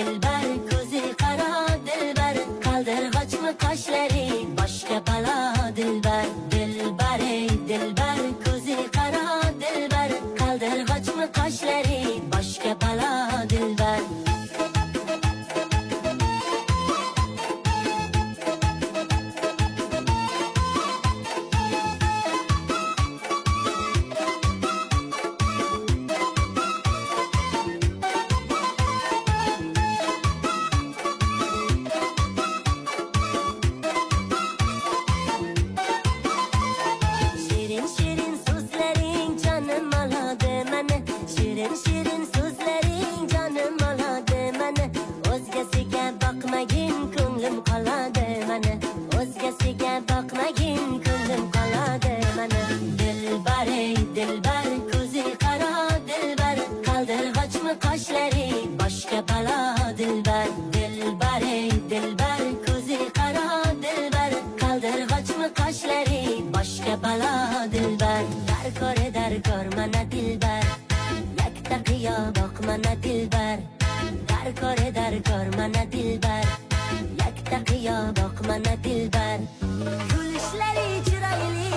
dilber, ko'zi qaro dilber, qaldirg'ochmi qoshlari boshga balo dilber. Dilber ey dilber, ko'zi qaro dilber, qaldirg'ochmi qoshlari boshga balo dilber. Şirin şirin sözlerin canım aladı məni. Şirin şirin sözlerin canım aladı məni. O'zgasiga boqmagin ko'nglim qoladi məni. O'zgasiga boqmagin ko'nglim qoladi məni. Dilbar ey dilbar, ko'zi qaro dilbar, qaldirg'ochmi qoshlari boshga balo dilbar. Dilbar ey dilbar, ko'zi qaro dilbar, qaldirg'ochmi qoshlari boshga balo dilbar. Dar kor mana dilbar, yakta qiyo boq mana dilbar. Dar kor mana dilbar, yakta qiyo boq mana dilbar. Kulishlari chiroyli